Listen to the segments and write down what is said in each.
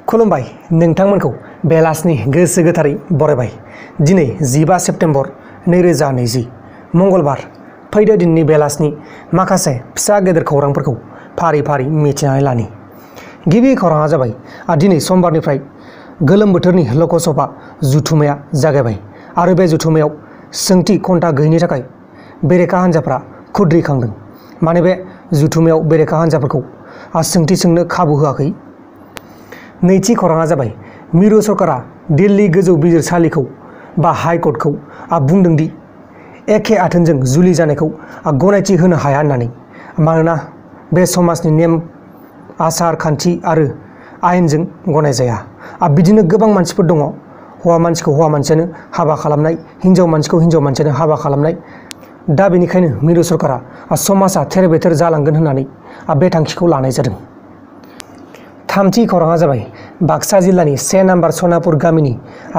खुलुमबाय नोंथांमोनखौ बेलासिनि गोसो गोथारै बरायबाय। दिनै 15 सेप्तेम्बर 2020 मंगलबार फैदो दिननि बेलासिनि माखासे फिसा गेदेर खौरांफोरखौ फारि फारि मिथिनानै लानि। गिबि खौराङा जाबाय दिनै समबारनिफ्राय गोलोम बोथोरनि लकसभा जथुमाया जागायबाय आरो बे जथुमायाव सोंथि खन्था गैयैनि थाखाय बेरेखा हान्जाफ्रा खुद्रिखांदों। माने बे जथुमायाव बेरेखा हान्जाफोरखौ सोंथि सोंनो खाबु होआखै। नैथि खौराङा जाबाय मिरु सरकारा दिल्ली गोजौ बिजिरसालिखौ बा हाइकर्टखौ बुंदों दि एखे आथोनजों जुलि जानायखौ गनायथि होनो हाया होननानै, मानोना बे समाजनि नेम आसार खान्थि आरो आयेनजों गनायजाया। बिदिनो गोबां मानसिफोर दङ, हौवा मानसिखौ हौवा मानसियानो हाबा खालामनाय, हिन्जाव मानसिखौ हिन्जाव मानसियानो हाबा खालामनाय। दा बेनिखायनो मिरु सरकारा समाजा थेर बेथेर जालांगोन होननानै बे थांखिखौ लानाय जादों। थामथि खौराङा जाबाय बाक्सा जिल्लानि 1 नम्बर सनापुर गामिनि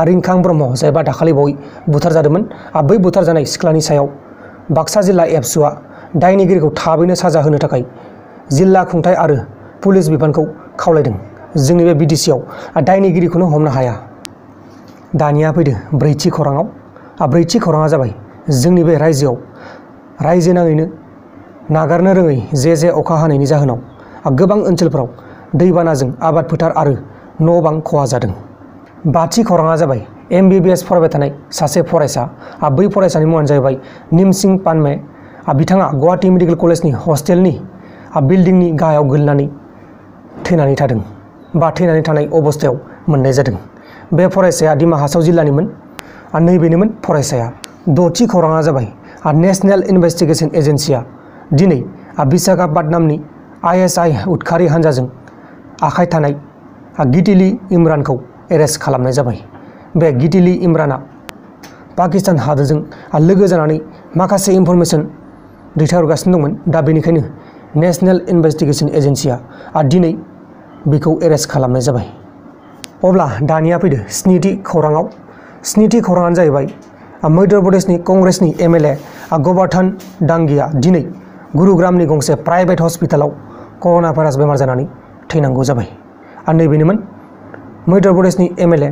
रिंखां ब्रह्म, जायबा दाखालि बावै बुथारजादोंमोन। बै बुथारजानाय सिख्लानि सायाव बाक्सा जिल्ला एबसुआ दायनिगिरिखौ थाबैनो साजा होनो थाखाय जिल्ला खुंथाय आरो पुलिस बिफानखौ खावलायदों। जोंनि बे बिटिसिआव दायनिगिरिखौनो हमनो हाया। दानिया फैदो ब्रैथि खौराङाव। ब्रैथि खौराङा जाबाय जोंनि बे रायजोआव रायजो नाङैनो नागारनो रोङै जे अखा हानायनि जाहोनाव गोबां ओनसोलफोराव दैबानाजों आबाद फोथार आरो न' बां खहा जादों। बाथि खौराङा जाबाय MBBS फरायबाय थानाय सासे फरायसा। बै फरायसानि मुङानो जाहैबाय निमसिं पानमे। बिथाङा गुवाहाटी मेडिकेल कलेजनि हस्टेलनि बिल्डिंनि गाहायाव गोलैनानै थैनानै थादों बा थैनानै थानाय अबस्थायाव मोननाय जादों। बे फरायसाया डिमा हासाव जिल्लानिमोन। नैबेनोमोन फरायसाया। द'थि खौराङा जाबाय नेशनेल इनभेस्टिगेशन एजेन्सिया दिनै विशाखापट्टनमनि ISI उदखारि हान्जाजों आखाइ थानाय गितिली इमरानखौ एरेस्ट खालामनाय जाबाय। बे गितिली इमराना पाकिस्तान हादोरजों लोगो जानानै माखासे इनफरमेशन दैथायहरगासिनो दंमोन। दा बेनिखायनो नेशनेल इनभेस्टिगेशन एजेन्सिया दिनै बेखौ एरेस्ट खालामनाय जाबाय। अब्ला दानिया फैदो स्निथि खौराङाव। स्निथि खौराङानो जाहैबाय मध्य प्रदेशनि कंग्रेसनि MLA गोवर्धन डांगिया दिनै गुरुग्रामनि गंसे प्राइभेट हस्पिटालाव कर'ना भाइरास बेमार जानानै थैनांगौ जाबाय। नैबेनोमोन मध्य प्रदेशनि MLA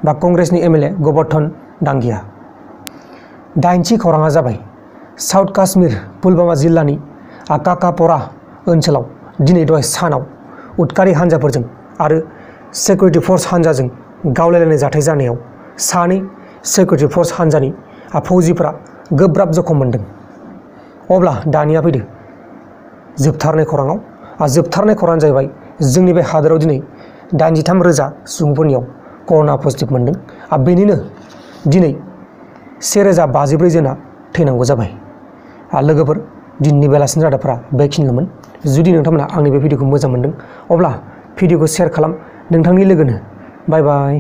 बा कंग्रेसनि MLA गोवर्धन डांगिया। दाइनथि खौराङा जाबाय साउथ काश्मीर पुलवामा जिल्लानि काकापरा ओनसोलाव दिनै दहाय सानाव उदखारि हान्जाफोरजों आरो सिकिउरिटि फर्स हान्जाजों गावलायलायनाय जाथाय जानायाव सानै सिकिउरिटि फर्स हान्जानि फौजिफोरा गोब्राब जखम मोनदों। अब्ला दानिया फैदो जोबथारनाय खौराङाव। जोबथारनाय खौराङानो जाहैबाय जोंनि बे हादोराव दिनै 83,000 सुबुंफोरनियाव कर'ना पजिटिभ मोनदों। बेनिनो दिनै 1054 जना थैनांगौ जाबाय। लोगोफोर, दिनैनि बेलासिनि रादाबफोरा बेखिनिल'मोन। जुदि नोंथांमोना आंनि बे भिडिअखौ मोजां मोनदों अब्ला भिडिअखौ शेयार खालाम नोंथांनि लोगोनो। Bye bye.